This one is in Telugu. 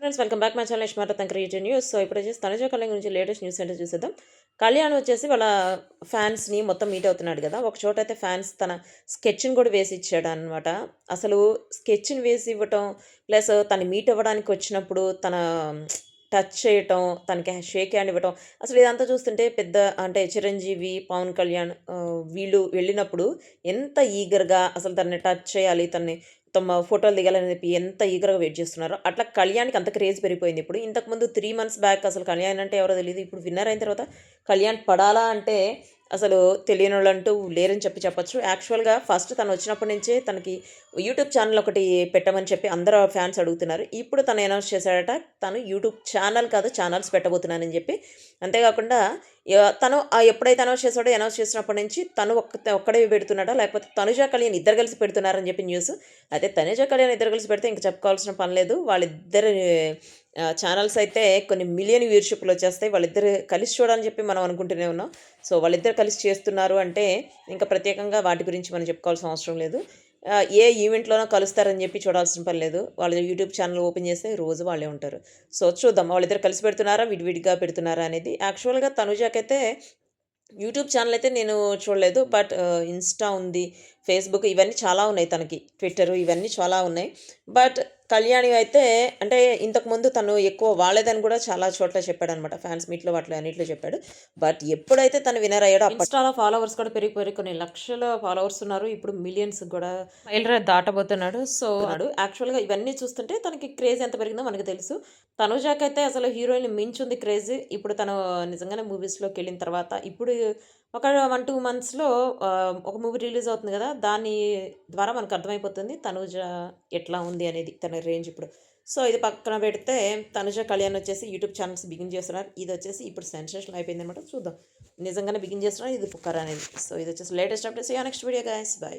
Friends welcome back my channel iSmart creative news. So ఇప్పుడు వచ్చేసి తనుజ కళ్యాణ్ గురించి లేటెస్ట్ న్యూస్ ఏంటో చూసేద్దాం. కళ్యాణ్ వచ్చేసి వాళ్ళ ఫ్యాన్స్ని మొత్తం మీట్ అవుతున్నాడు కదా. ఒక చోట అయితే ఫ్యాన్స్ తన స్కెచ్ని కూడా వేసి ఇచ్చాడు అనమాట. అసలు స్కెచ్ని వేసి ఇవ్వటం ప్లస్ తను మీట్ అవ్వడానికి వచ్చినప్పుడు తన టచ్ చేయటం, తనకి షేక్ హ్యాండ్ ఇవ్వటం, అసలు ఇదంతా చూస్తుంటే పెద్ద అంటే చిరంజీవి, పవన్ కళ్యాణ్ వీళ్ళు వెళ్ళినప్పుడు ఎంత ఈగర్గా అసలు తనని టచ్ చేయాలి, తనని తమ ఫోటోలు దిగాలని చెప్పి ఎంత ఈగర్‌గా వెయిట్ చేస్తున్నారో, అట్లా కళ్యాణ్‌కి అంత క్రేజ్ పెరిగిపోయింది ఇప్పుడు. ఇంతకుముందు 3 మంత్స్ బ్యాక్ అసలు కళ్యాణ్ అంటే ఎవరో తెలీదు. ఇప్పుడు విన్నర్ అయిన తర్వాత కళ్యాణ్ పడాలా అంటే అసలు తెలియనోళ్ళంటూ లేరని చెప్పొచ్చు. యాక్చువల్‌గా ఫస్ట్ తను వచ్చినప్పటి నుంచే తనకి యూట్యూబ్ ఛానెల్ ఒకటి పెట్టమని చెప్పి అందరు ఫ్యాన్స్ అడుగుతున్నారు. ఇప్పుడు తను అనౌన్స్ చేశాడట. తను యూట్యూబ్ ఛానెల్ కాదు ఛానెల్స్ పెట్టబోతున్నానని చెప్పి. అంతేకాకుండా తను ఎప్పుడైతే అనౌన్స్ చేసినప్పటి నుంచి తను ఒక్కడే పెడుతున్నాడా? లేకపోతే తనుజ, కళ్యాణ్ ఇద్దరు కలిసి పెడుతున్నారని చెప్పి న్యూస్. అయితే తనుజ, కళ్యాణ్ ఇద్దరు కలిసి పెడితే ఇంక చెప్పుకోవాల్సిన పని లేదు. వాళ్ళిద్దరు ఛానల్స్ అయితే కొన్ని మిలియన్ వ్యూవర్‌షిప్‌లు వచ్చేస్తాయి. వాళ్ళిద్దరు కలిసి చూడాలని చెప్పి మనం అనుకుంటూనే ఉన్నాం. సో, వాళ్ళిద్దరు కలిసి చేస్తున్నారు అంటే ఇంకా ప్రత్యేకంగా వాటి గురించి మనం చెప్పుకోవాల్సిన అవసరం లేదు. ఏ ఈవెంట్‌లోనో కలుస్తారని చెప్పి చూడాల్సిన పని లేదు. వాళ్ళ యూట్యూబ్ ఛానల్ ఓపెన్ చేస్తే రోజు వాళ్ళే ఉంటారు. సో, చూద్దాం వాళ్ళిద్దరు కలిసి పెడుతున్నారా? విడివిడిగా పెడుతున్నారా అనేది. యాక్చువల్‌గా తనుజకైతే యూట్యూబ్ ఛానల్ అయితే నేను చూడలేదు. బట్ ఇన్‌స్టా ఉంది, ఫేస్‌బుక్ ఇవన్నీ చాలా ఉన్నాయి తనకి. ట్విట్టరు ఇవన్నీ చాలా ఉన్నాయి. బట్ కళ్యాణి అయితే అంటే ఇంతకుముందు తను ఎక్కువ వాడలేదని కూడా చాలా చోట్ల చెప్పాడనమాట. ఫ్యాన్స్ మీట్‌లో వాటిలో అన్నిట్లో చెప్పాడు. బట్ ఎప్పుడైతే తను విన్నర్ అయ్యాడో ఇన్‌స్టాలో ఫాలోవర్స్ కూడా పెరిగిపోయారు. కొన్ని లక్షల ఫాలోవర్స్ ఉన్నారు. ఇప్పుడు మిలియన్స్ కూడా మైలురాయి దాటబోతున్నాడు. సో, యాక్చువల్‌గా ఇవన్నీ చూస్తుంటే తనకి క్రేజ్ ఎంత పెరిగిందో మనకు తెలుసు. తనుజాకైతే అసలు హీరోయిన్‌ని మించుంది క్రేజ్. ఇప్పుడు తను నిజంగానే మూవీస్‌లోకెళ్ళిన తర్వాత ఇప్పుడు ఒక 1, 2 మంత్స్‌లో ఒక మూవీ రిలీజ్ అవుతుంది గదా. దాని ద్వారా మనకు అర్థమైపోతుంది తనూజ ఎట్లా ఉంది అనేది తన రేంజ్ ఇప్పుడు. సో, ఇది పక్కన పెడితే తనుజ, కళ్యాణ్ వచ్చేసి యూట్యూబ్ ఛానెల్స్ బిగిన్ చేస్తున్నారు. ఇదొచ్చేసి ఇప్పుడు సెన్సేషన్ అయిపోయిందనమాట. చూద్దాం. నిజంగానే బిగిన్ చేస్తున్నారు. ఇది పుకారా అనేది. సో, ఇదొచ్చేసి latest updates. See you next video guys. By.